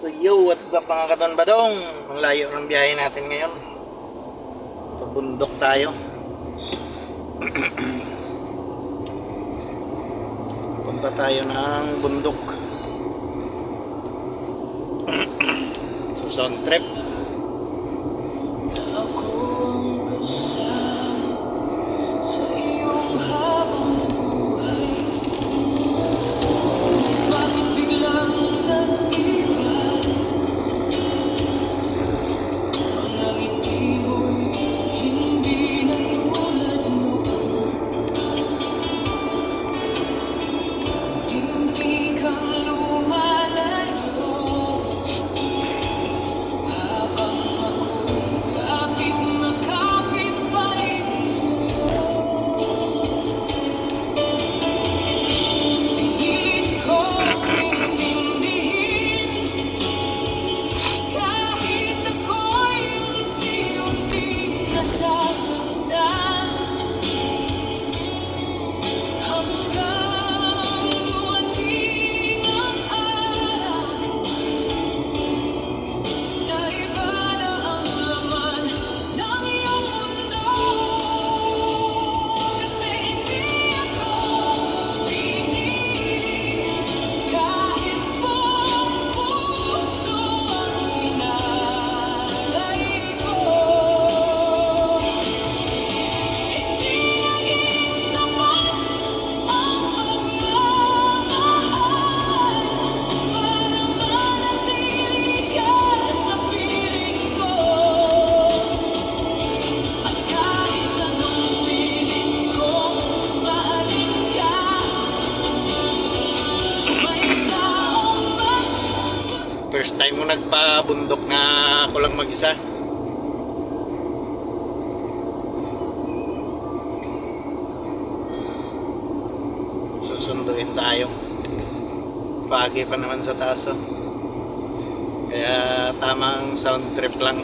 So yo, what's up mga kadon-badong? Ang layo ng biyahe natin ngayon. Pabundok tayo. Punta tayo ng bundok. So sound trip. Sa iyong habang buhay, bakit biglang nag-iba? Mga ngiti mo'y hindi na tulad noon. Unti-unti kang lumalayo, habang ako'y kapit na kapit pa rin sa'yo. Pilit kong intindihin, kahit ako'y unti-unting nasasaktan, hanggang dumating ang araw na iba na ang laman ng iyong mundo. Kasi hindi ako pinili, kahit buong puso ang inalay ko. Hindi naging sapat ang pagmamahal para manatili ka sa piling ko. At kahit anong piling ko, mahalin ka, may taong mas First time mo nagpabundok na ako lang mag-isa. Susunduin tayo. Foggy pa naman sa taas, oh. Kaya tamang sound trip lang.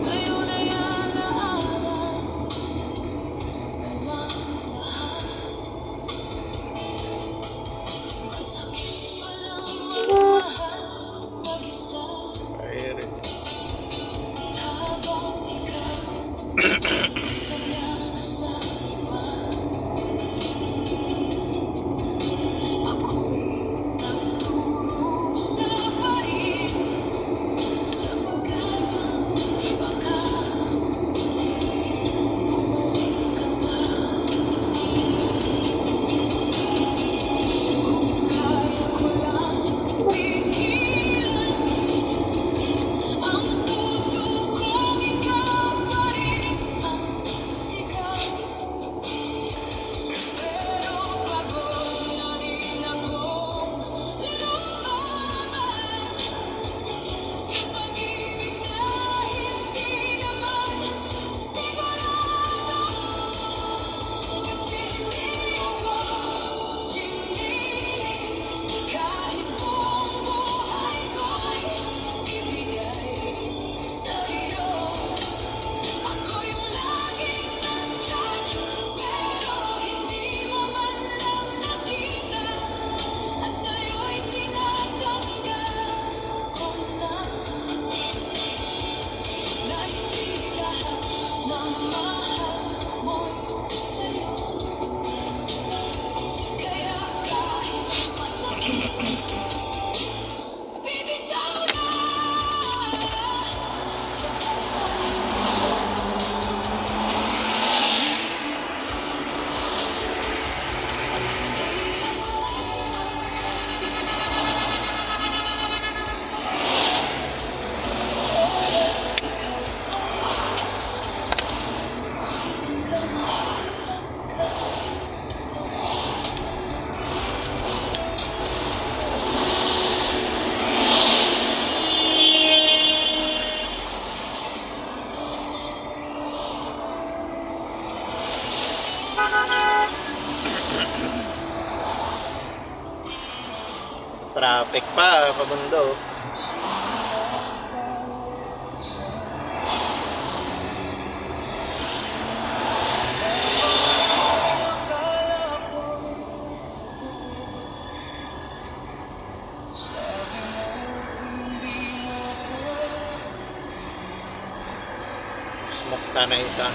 Ngayon ay alaala Traffic pa, pabundo. Smoke na isa.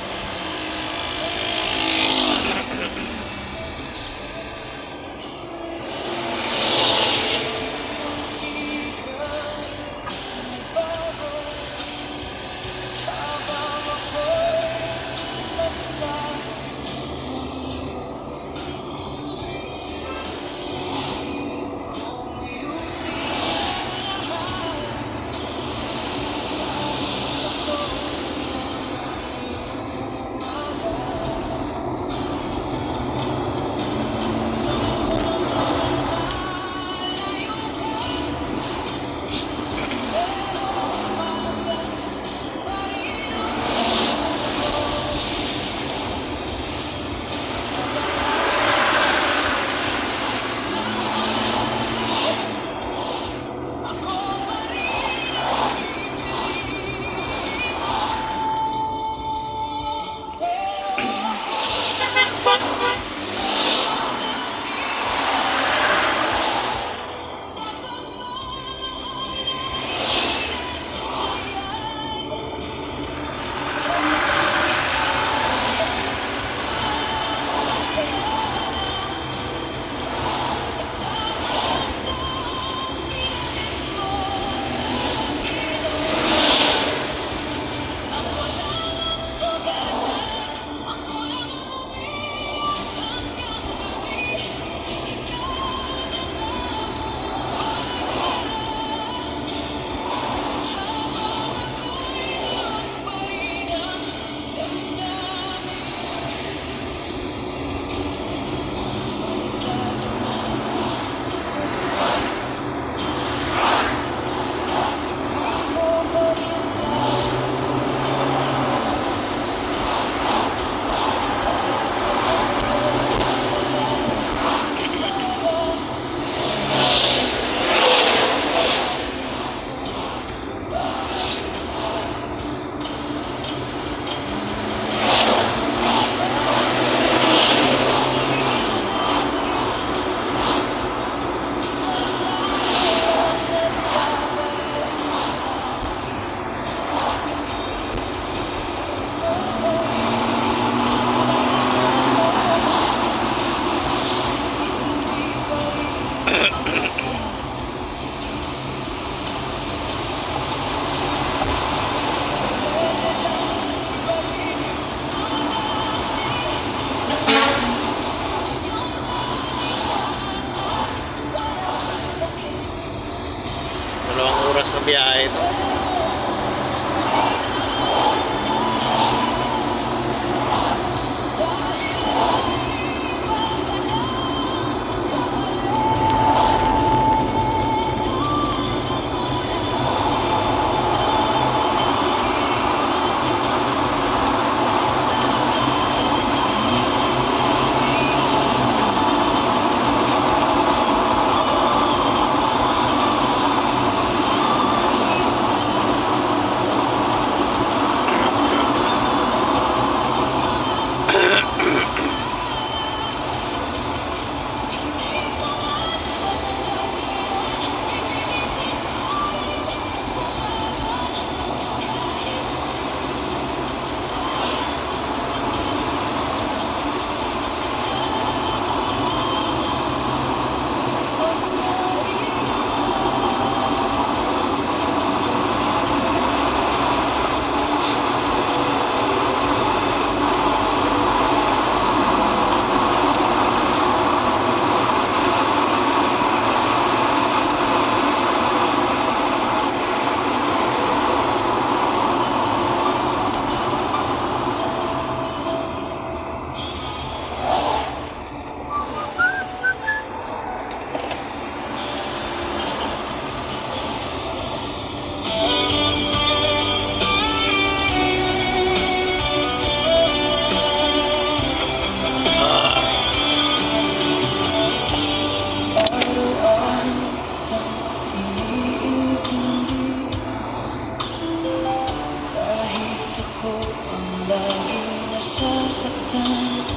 sasaktan.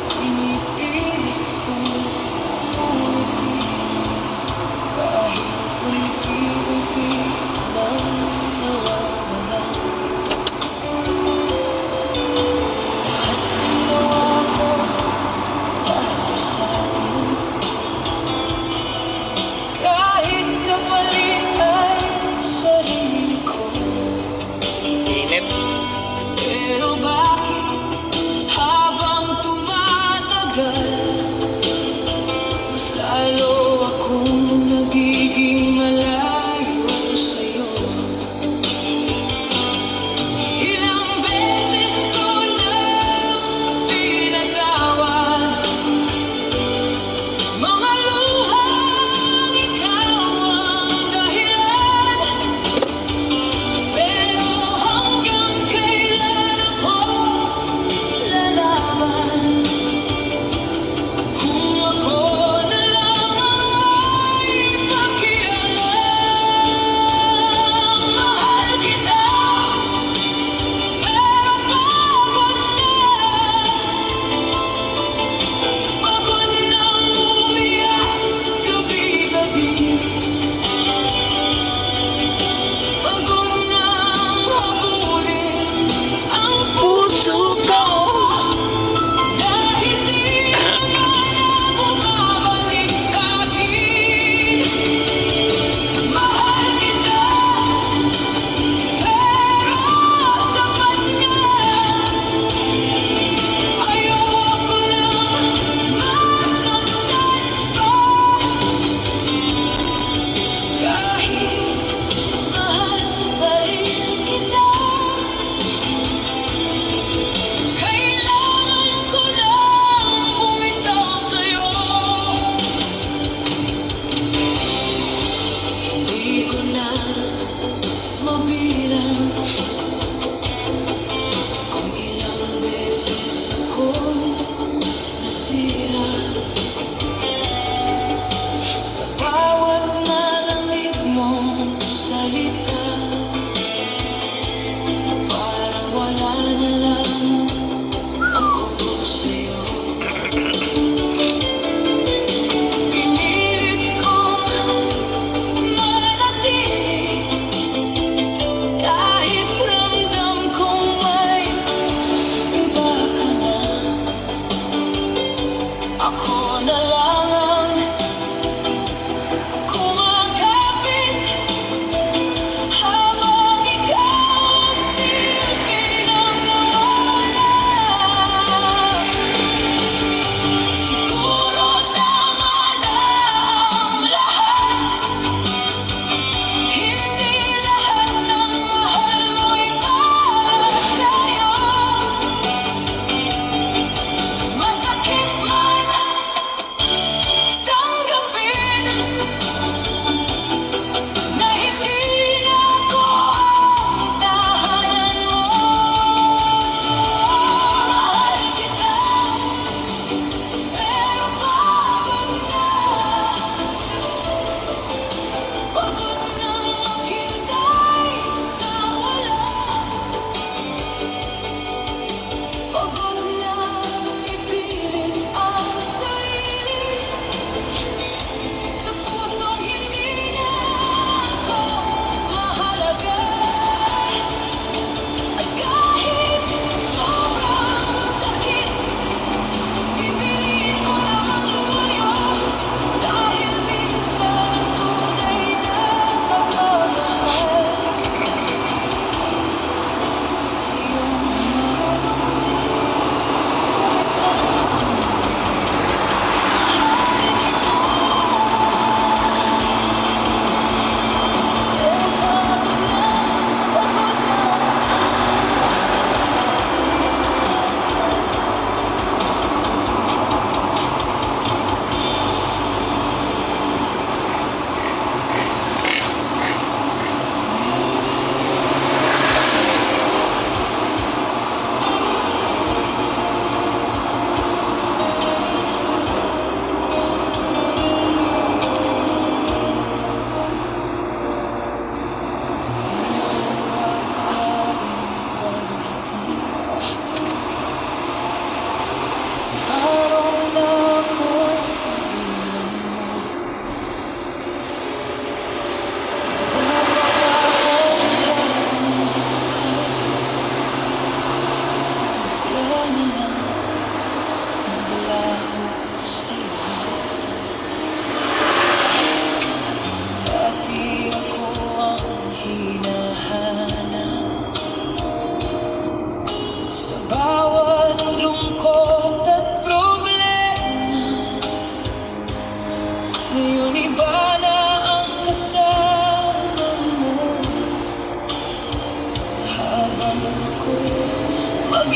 Pinipilit kong umiti kahit unti-unti nang nawawala. Lahat ginawa ko para sa'kin, kahit kapalit ay sarili ko. Init. Pero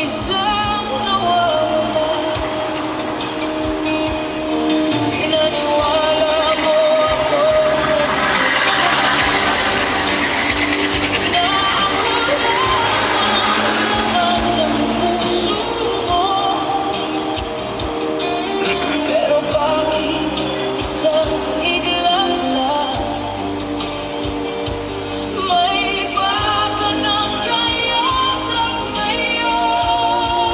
isang nawawala. Pinaniwala mo ako mas gusto na ako lang ng puso mo. Pero bakit isang iglap lang may iba ka ng kayakap ngayon?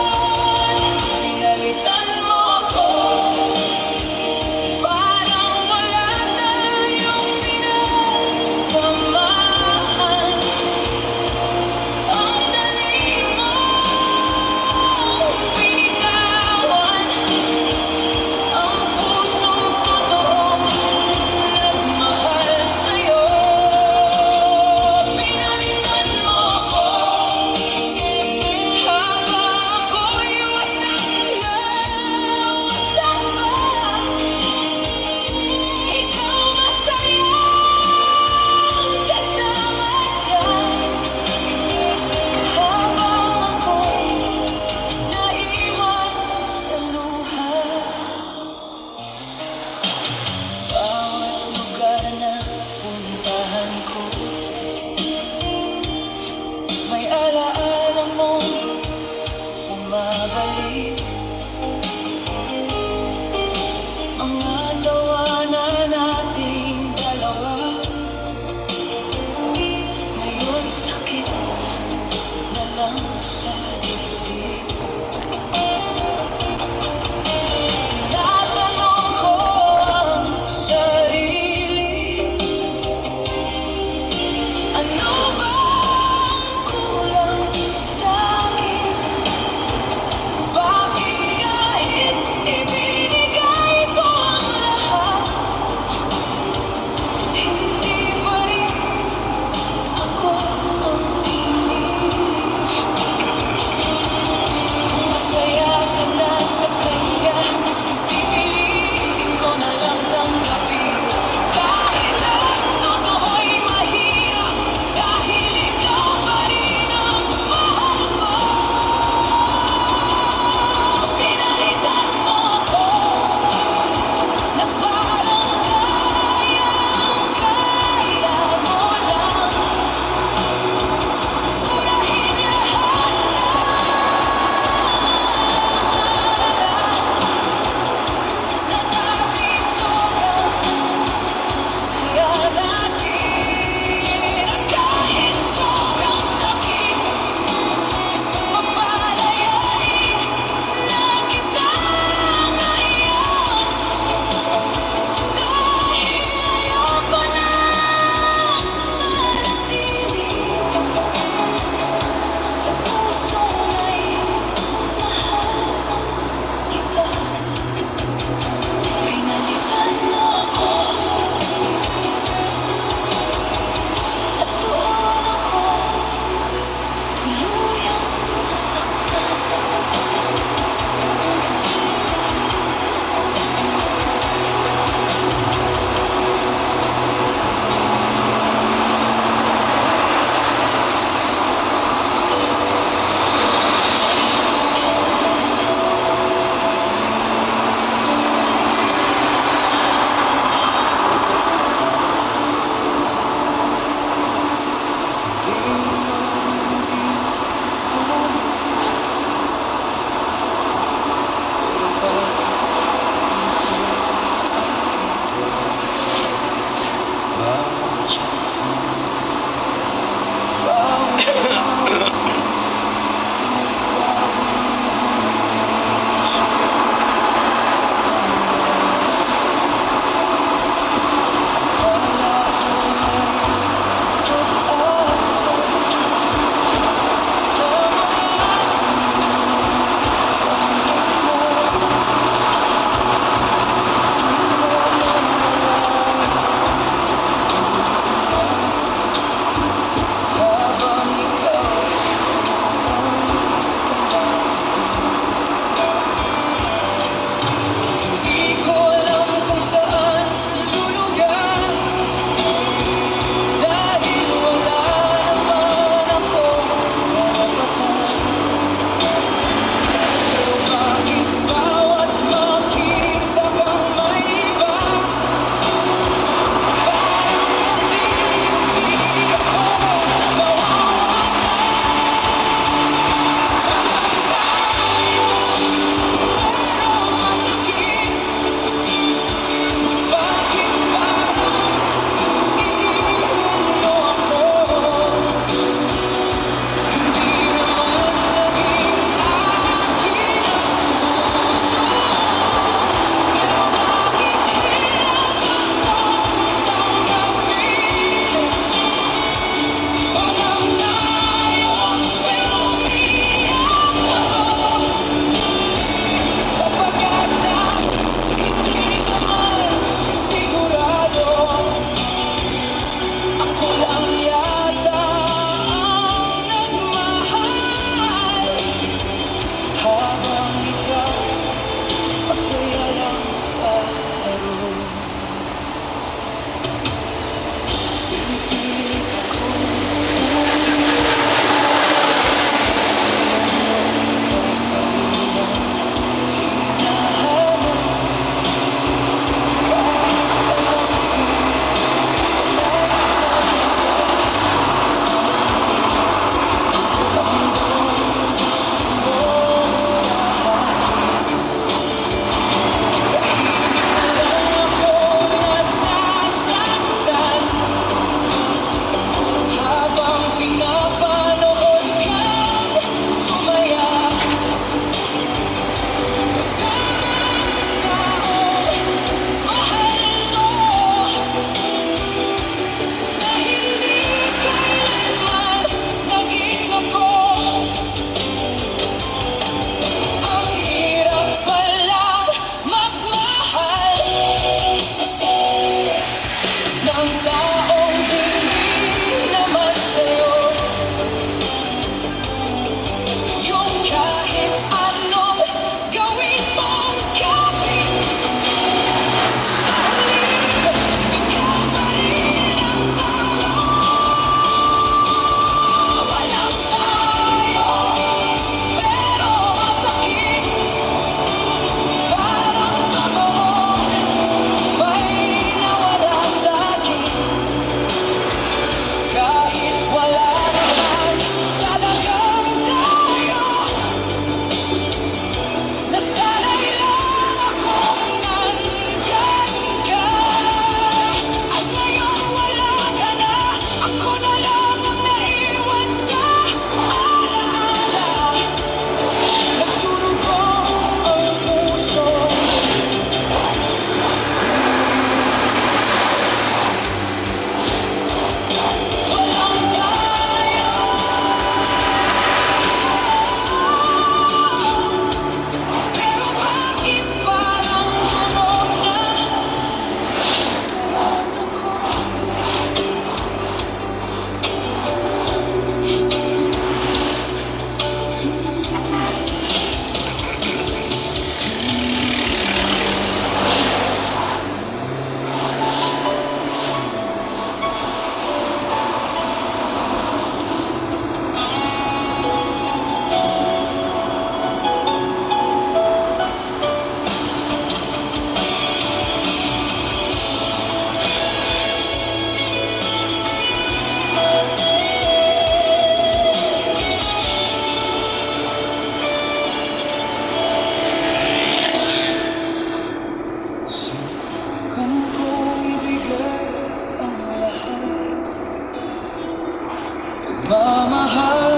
Pagmamahal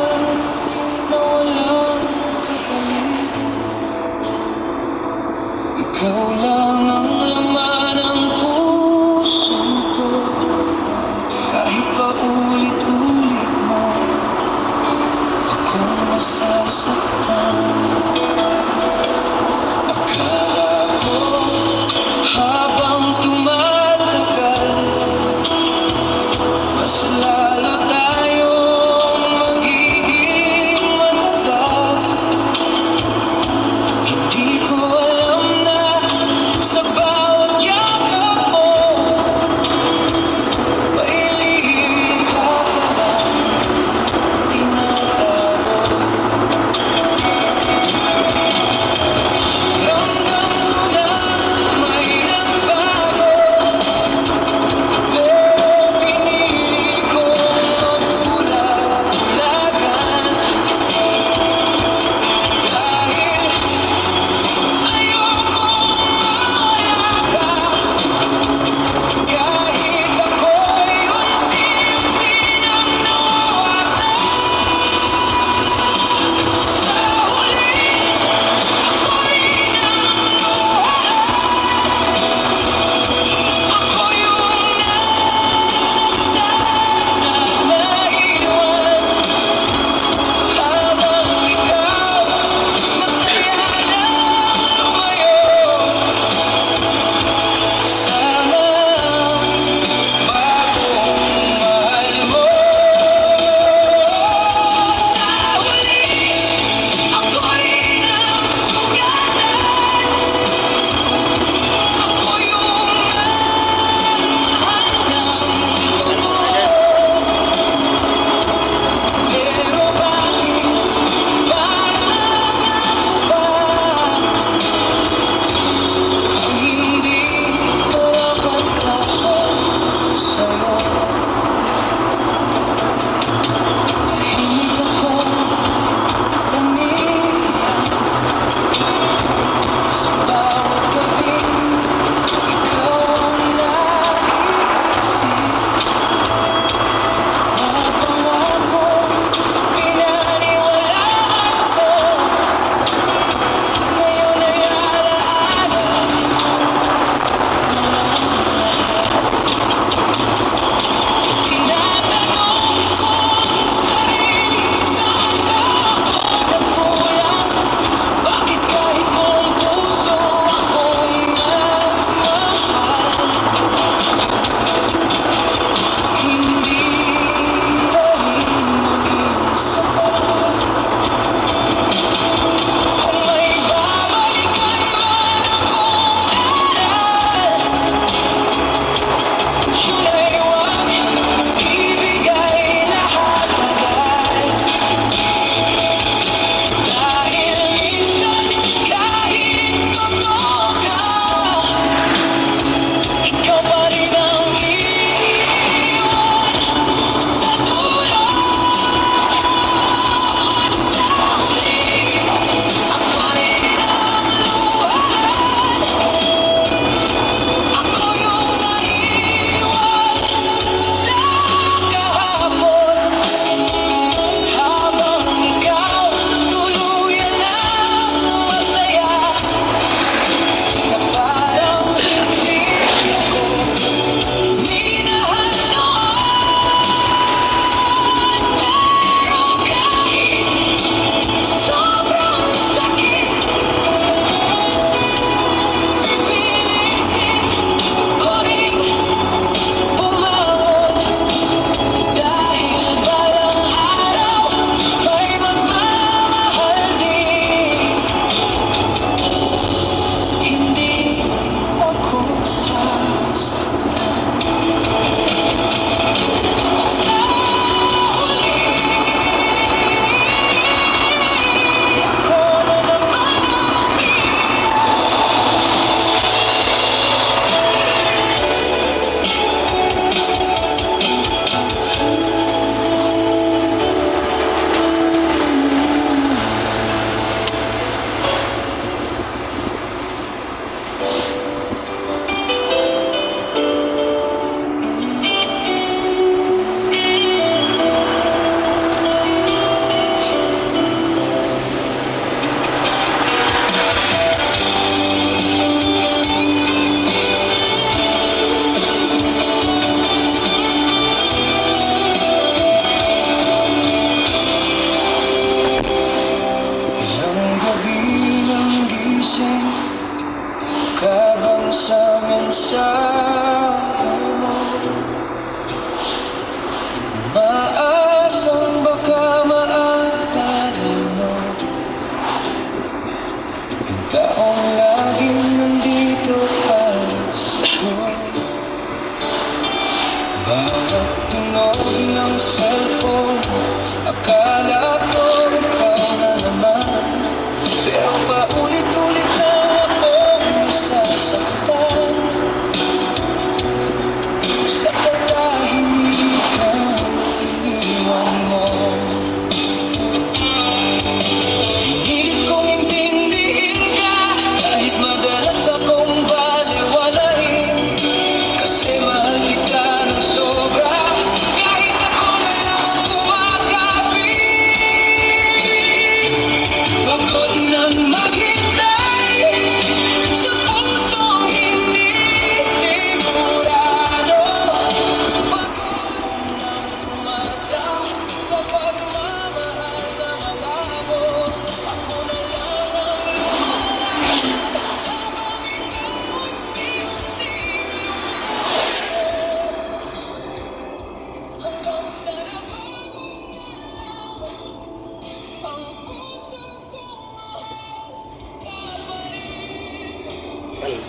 na walang kapalit. Ikaw lang ang laman ng puso ko. Kahit pa ulit-ulit mo akong nasasaktan. Akala ko habang tumatagal mas lalo tayong magiging matatag. Hindi ko alam na sa bawat yakap mo may lihim ka palang tinatago.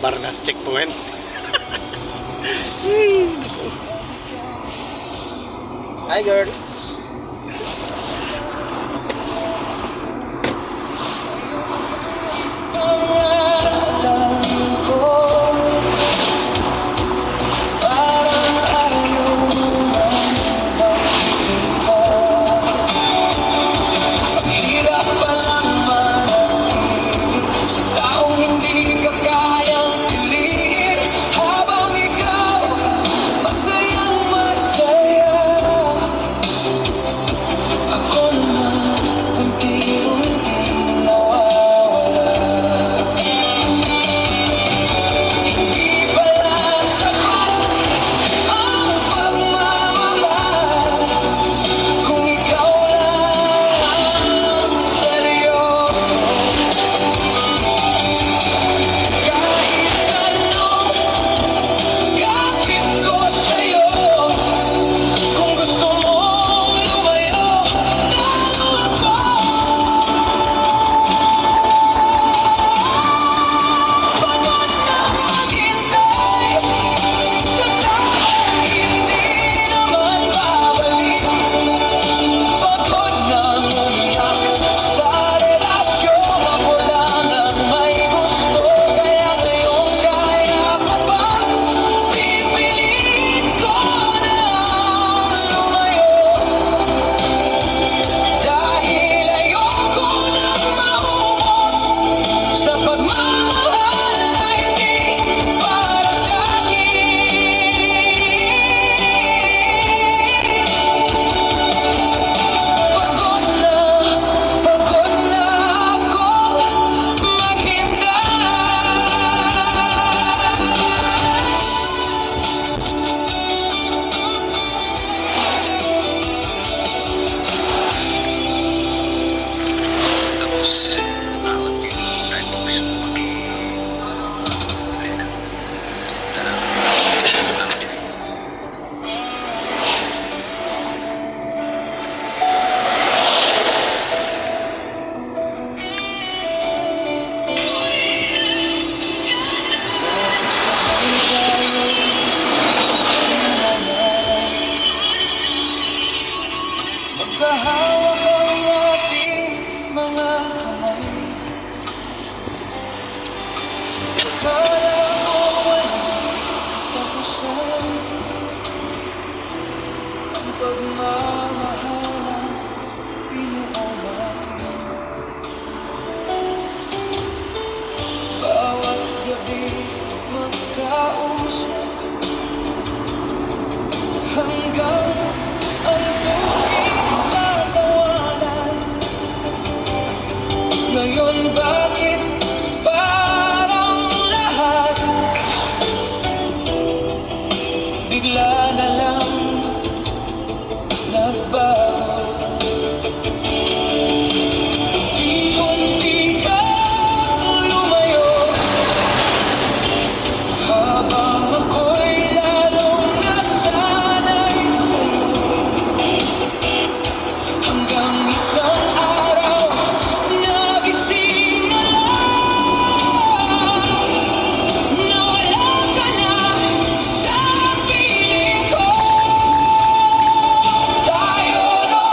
Barnas checkpoint. Hi girls. Magkahawak ang ating mga kamay. Akala ko walang katapusan ang pagmamahal ng binuo natin. Bawat gabi magkausap hanggang ngayon bakit parang lahat bigla na lang nagbago? Unti-unti kang lumayo habang ako'y lalong nasanay sa'yo, hanggang isang tayo no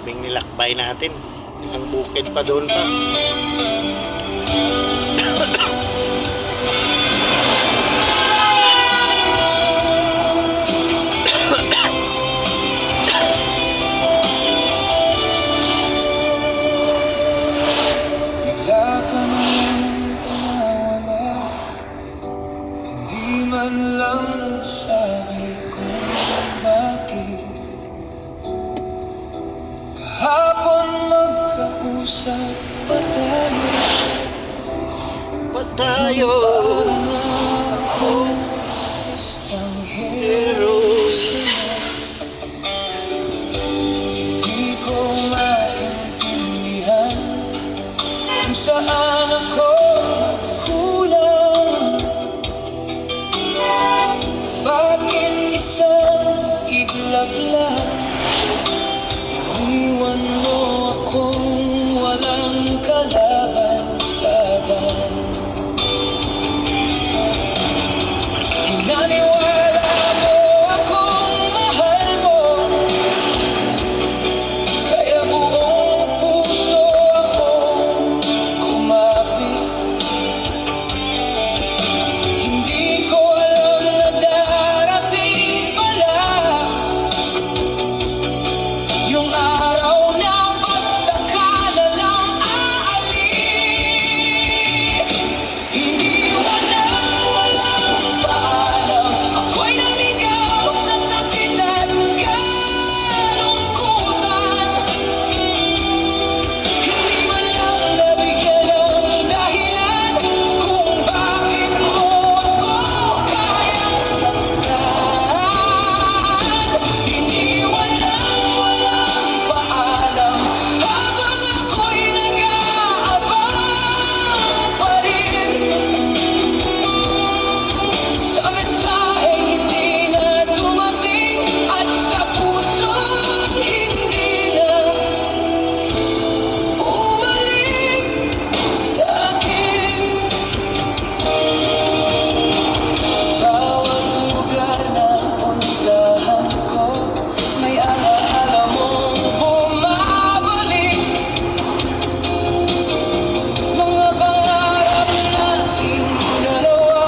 Grabing nilakbay natin. Ang bukid pa doon pa. Bigla ka nang nawala, hindi man lang nagsabi kung bakit. Kahapon magkausap pa tayo, Patayo! para na akong estranghero sa'yo. Hindi ko maintindihan kung saan ako nagkulang. Bakit isang iglap lang iniwan mo akong walang kalaban-laban? Inaniwala mo akong mahal mo, kaya buong puso akong kumapit. Hindi ko alam na darating pala yung araw na basta ka na lang aalis. Iniwan na walang paalam, ako'y naligaw sa sakit at kalungkutan. Hindi man lang nabigyan ng dahilan kung bakit mo ako kayang saktan. Iniwan na walang paalam habang ako'y nag-aabang pa rin sa mensaheng hindi na dumating at sa pusong hindi na bumalik sa'kin. Bawat lugar na puntahan ko, may alaala mong bumabalik. Mga pangarap nating dalawa,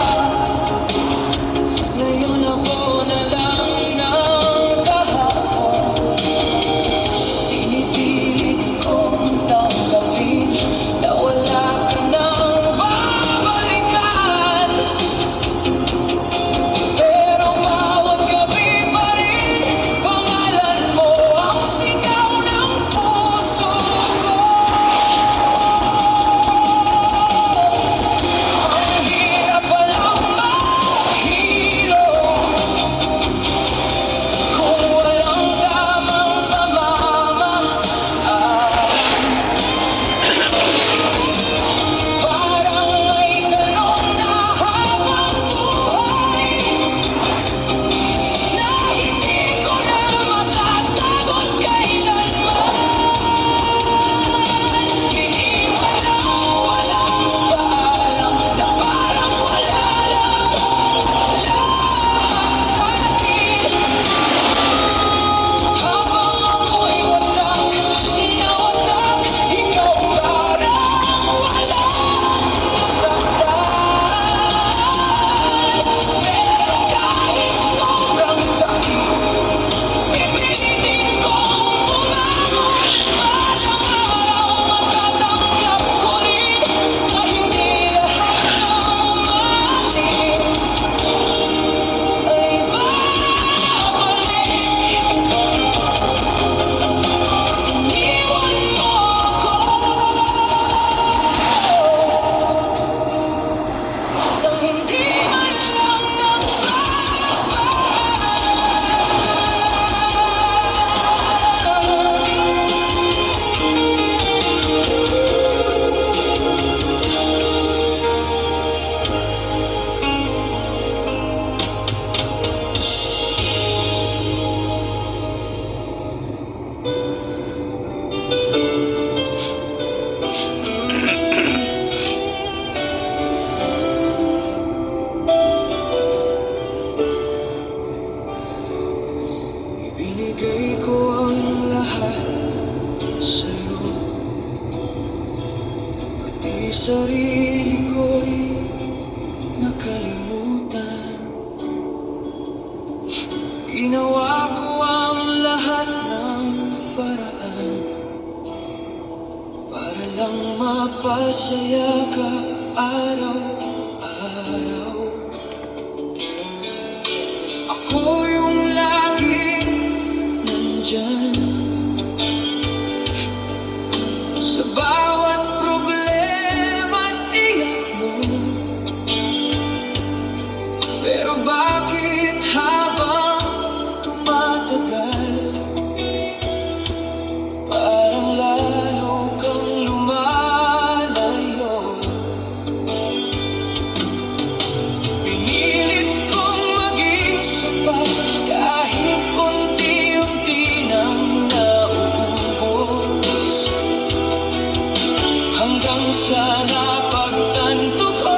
ngayon ako na lang ng kahapon. Pinipilit kong tanggapin na wala ka nang babalikan. Pero bawat gabi pa rin, pangalan mo ang sigaw ng puso ko. Ang hirap palang mahilong kung walang tamang pamamaraan. Parang may ganon na habang buhay na hindi ko na masasagot kailanman. Iniwan na walang paalam, na parang wala lang lahat sa atin. Habang ako'y wasak na wasak, ikaw parang walang nasaktan. Pero kahit sobrang sakit, pipilitin kong bumangon. Balang araw matatanggap ko rin na hindi lahat ng umalis ay babalik. Iniwan mo ako nang hindi man lang ibinigay ko ang lahat sa'yo. Pati sarili ko'y nakalimutan. Ginawa ko ang lahat ng paraan para lang mapasaya ka araw-araw. Ako yung laging nandyan sa bawat problema at iyak mo. Pero bakit habang tumatagal, parang lalo kang lumalayo? Pinilit kong maging sapat kahit unti-unti nang nauubos, hanggang sa napagtanto ko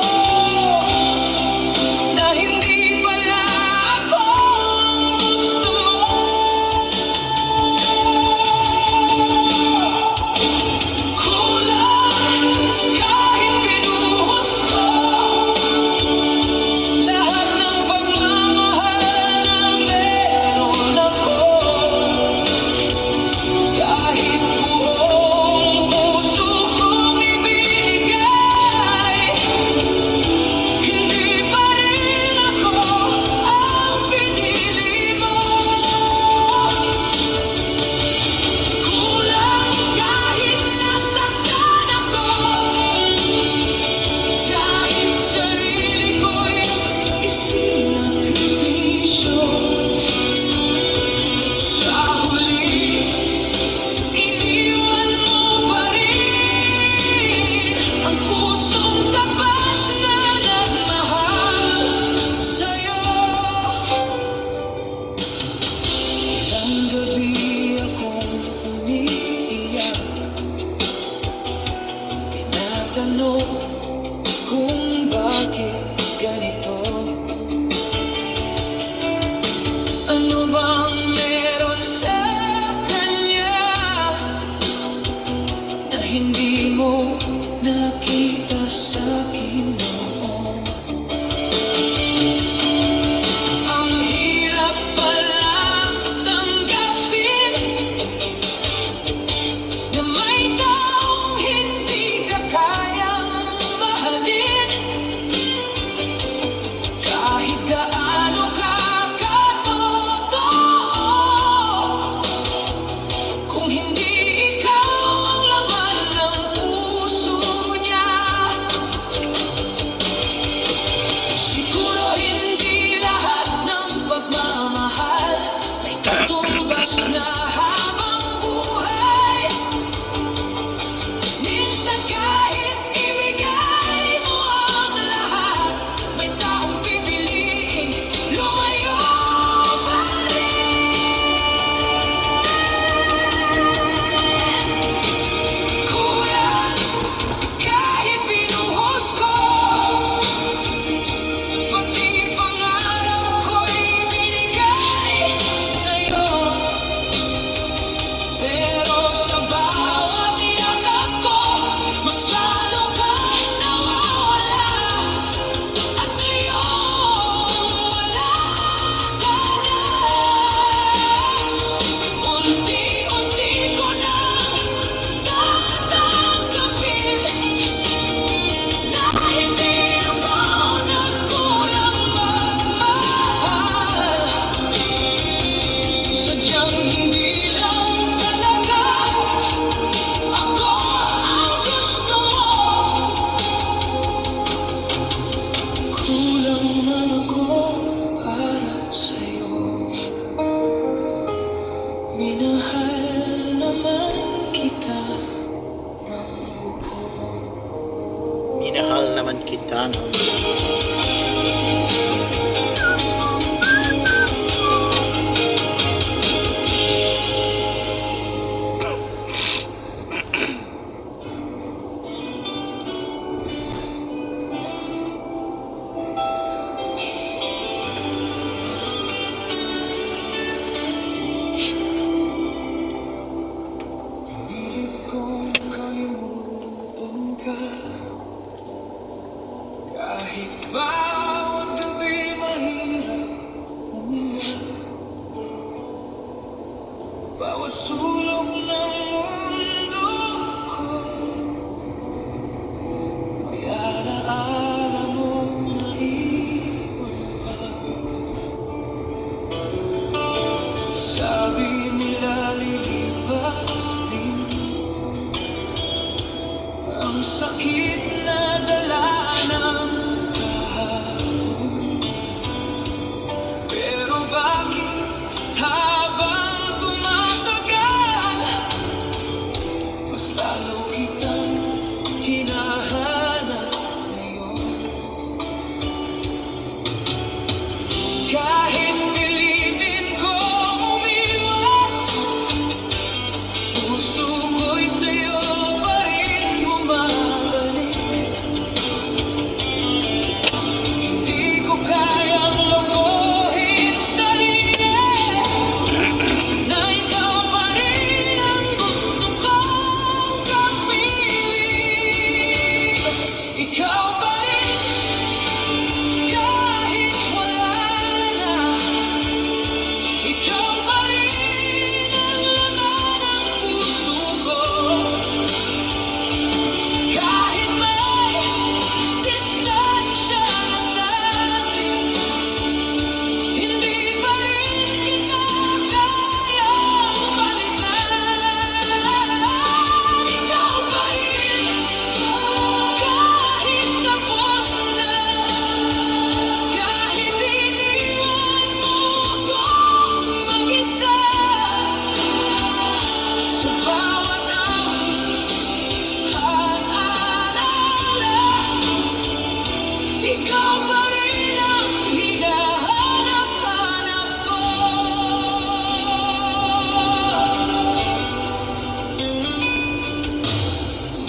na hindi pala ako ang gusto mo. Kulang kahit pinuhos ko lahat ng pagmamahal na meron ako. Kahit buong puso kong ibinigay, hindi pa rin ako ang pinili mo. Kulang kahit nasaktan ako, kahit sarili ko'y isinakripisyo. Sa huli, iniwan mo pa rin ang pusong tapat na nagmahal sa'yo. Ilang gabi akong umiiyak, tinatanong kung bakit ganito. Ano bang meron sa kanya na hindi mo nakita sa'kin noon? Ang hirap palang tanggapin na may taong hindi ka kayang mahalin. Kahit gaano ka katotoo, kung hindi ikaw ang laman ng puso niya, siguro hindi lahat ng pagmamahal may katumbas na habang buhay. Minsan kahit ibigay mo ang lahat, may taong pipiliin lumayo pa rin. Kulang kahit binuhos ko, pati pangarap ko'y binigay sa'yo. Pero sa bawat yakat ko, mas lalo kang nawawala. At ngayon wala ka na. Unti-unti ko nang tatanggapin na hindi ako nagkulang magmahal. Sadyang hindi lang talaga ako ang gusto mo. Kulang man ako para sa'yo. Minahal naman kita ng buo. Minahal naman kita, no? bawat sulok ng mundo ko. May alaala mong naiwan pa. Sabi nila lilipas din ang sakit na dala ng kahapon. Pero bakit habang tumatagal, mas lalo kitang hinahanap ngayon? Kahit pilitin kong umiwas, puso ko'y sa'yo pa rin bumabalik. Hindi ko kayang lokohin sarili na ikaw pa rin ang gusto kong kapiling. Ikaw pa rin kahit wala na. Ikaw pa rin ang laman ng puso ko. Kahit may distansya na sa'tin, hindi pa rin kita kayang palitan. Ikaw pa rin kahit tapos na, kahit iniwan mo akong mag-isa. Sa bawat alala, ikaw pa rin ang hinahanap-hanap ko.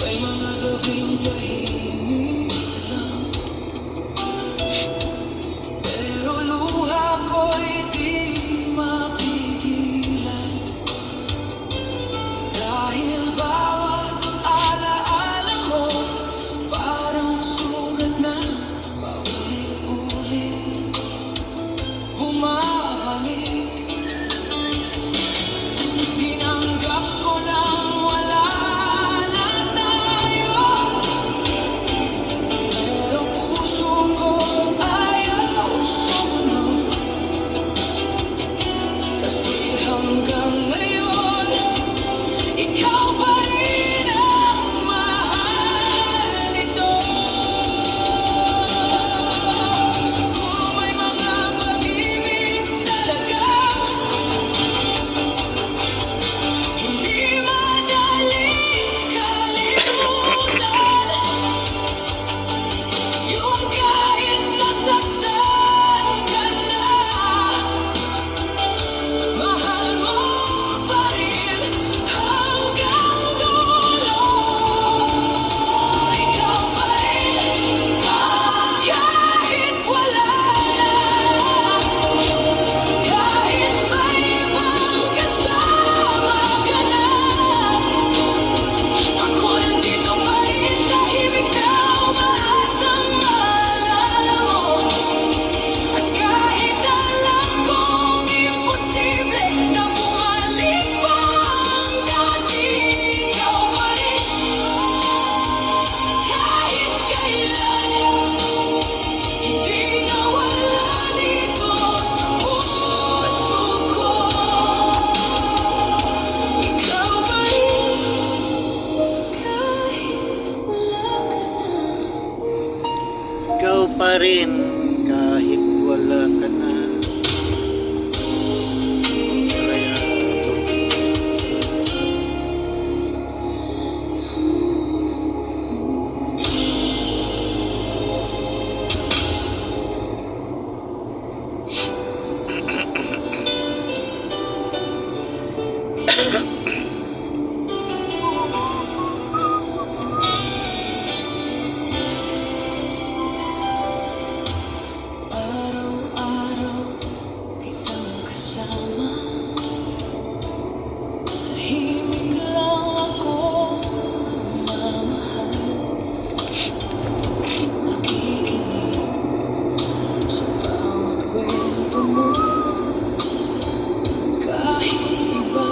May mga gabing tahimik lang, pero luha ko'y di mapigilan. Dahil bawat alaala mo parang sugat na paulit-ulit bumabalik. Tinanggap ko nang wala na tayo, pero puso ko ayaw sumunod. Kasi hanggang ngayon, ikaw pa rin ang mahal nito. Siguro may mga pag-ibig talaga hindi madaling kalimutan. Yung kahit nasaktan ka na, mahal mo pa rin hanggang dulo. Ikaw pa rin kahit wala na, kahit may ibang kasama ka na. Ako nandito pa rin tahimik na umaasang maalala mo. At kahit alam kong imposible na bumalik pa ang dati, ikaw pa rin kahit kailan. Hindi nawala dito sa puso ko. Ikaw pa rin kahit wala ka na. Ikaw pa rin kahit wala ka na. Kaya Araw-araw kitang kasama, tahimik lang ako nagmamahal. Nakikinig sa bawat kwento mo, kahit iba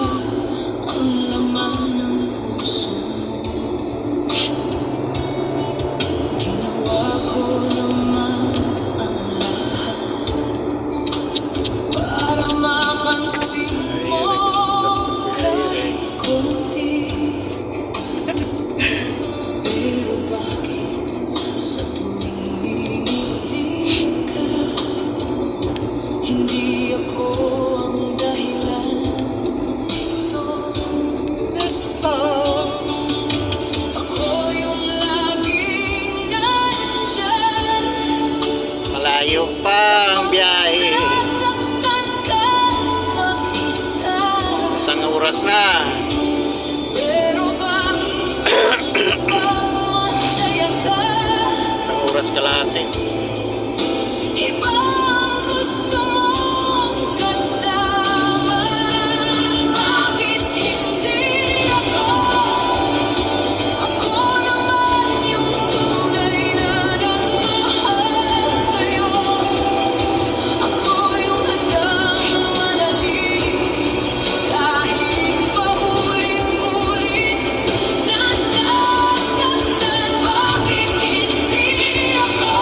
Isang oras na. Pero bakit masaya ka? Isang oras kalahati. Iba ang gusto mong kasama. Bakit hindi ako? Ako naman yung tunay na nagmahal sa'yo. Ako yung handang manatili kahit paulit-ulit nasasaktan. Bakit hindi ako?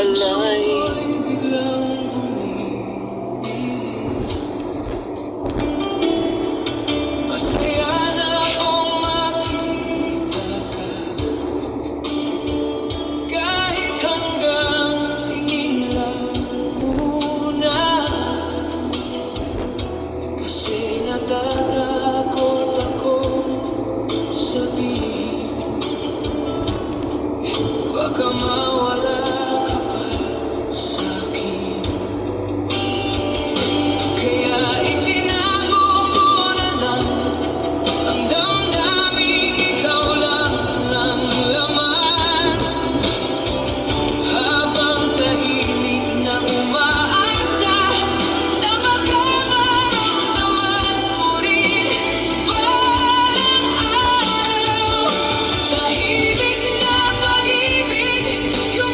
walay Ako'y biglang bumibilis. Masaya na akong makita ka, kahit hanggang tingin lang muna. Kasi natatakot ako sabihin, baka mawala ka pa sa'kin. Kaya itinago ko na lang ang damdaming ikaw lang ang laman. Habang tahimik na umaasa na baka maramdaman mo rin balang araw. Tahimik na pag-ibig yung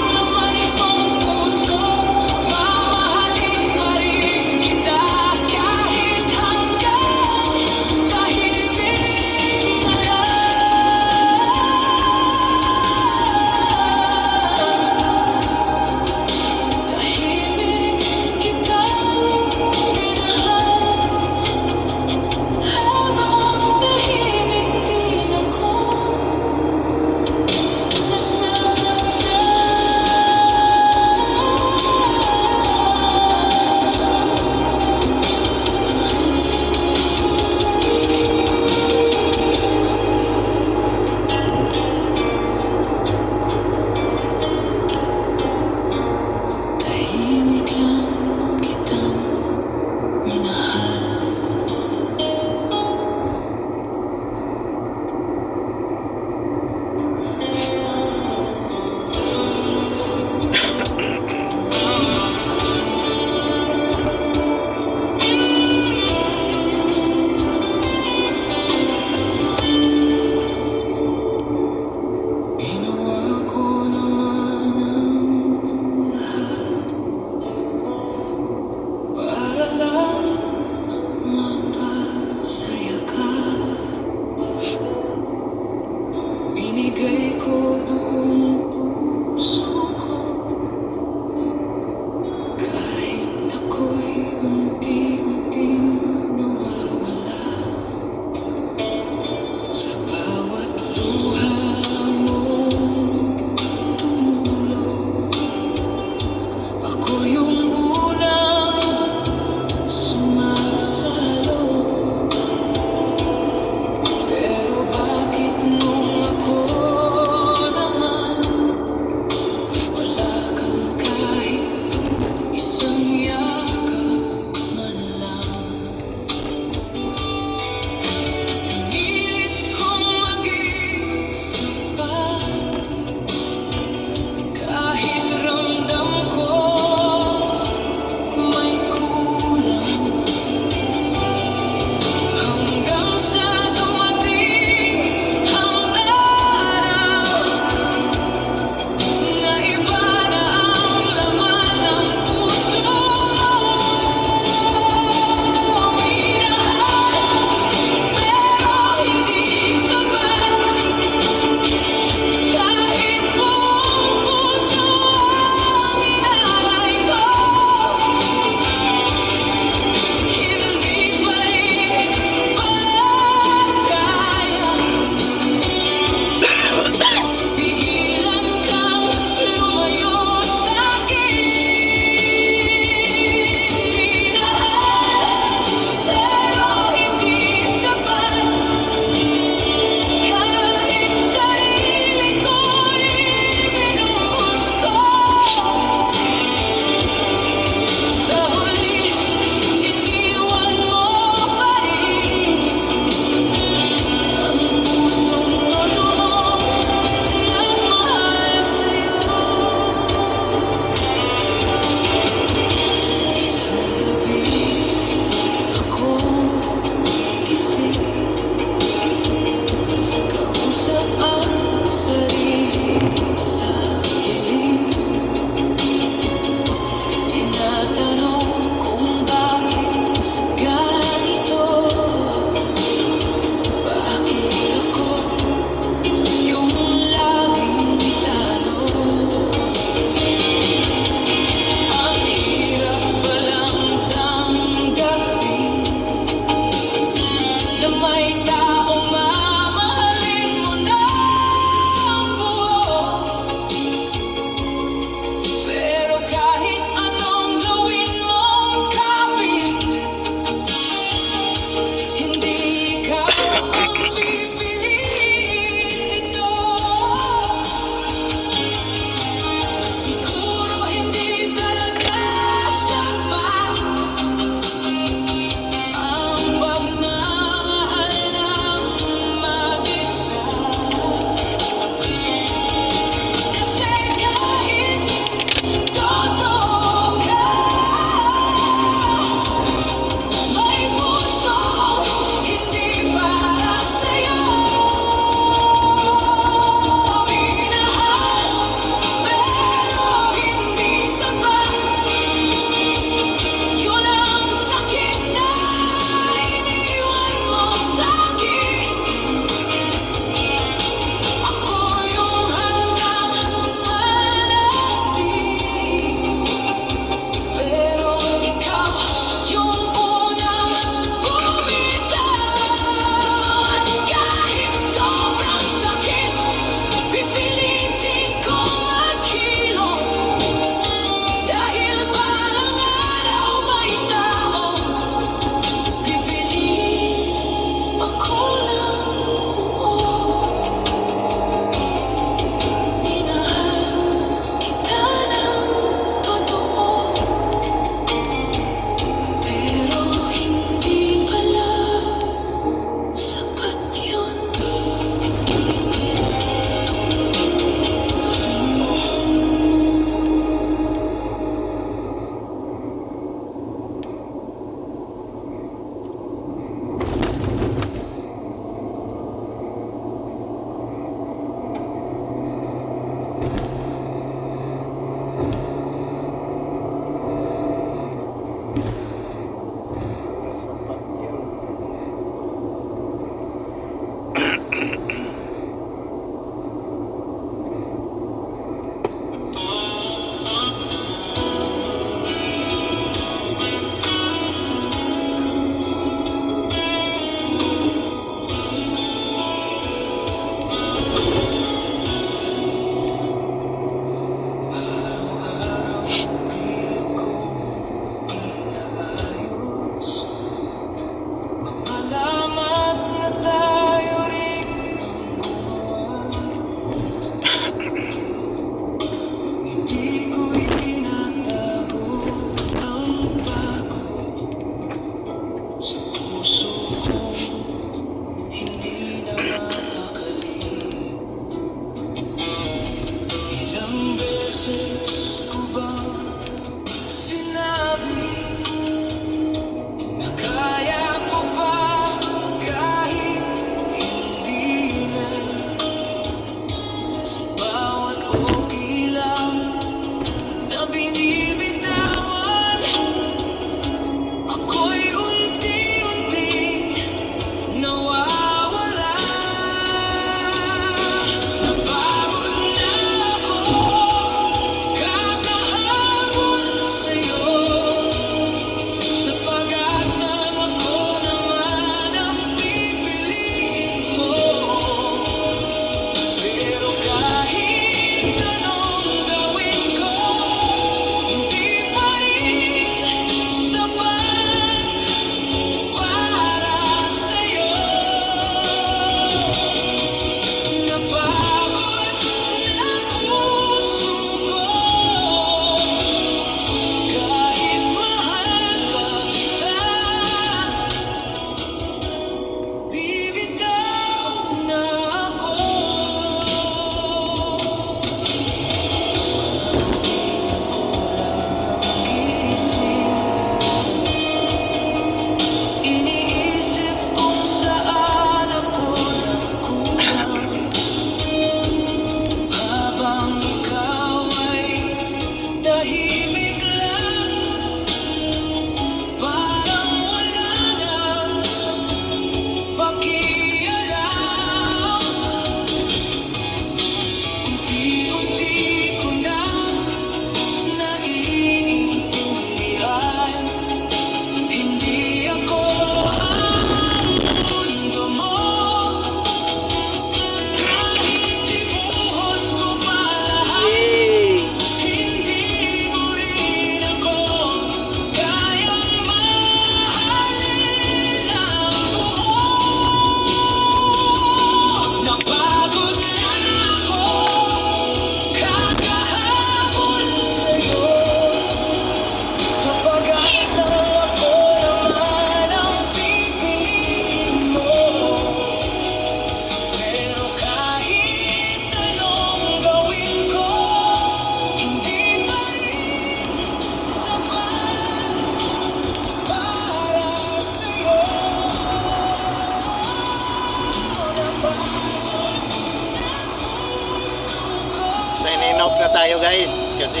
off na tayo guys kasi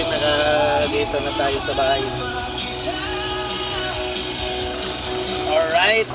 dito na tayo sa bahay. Alright.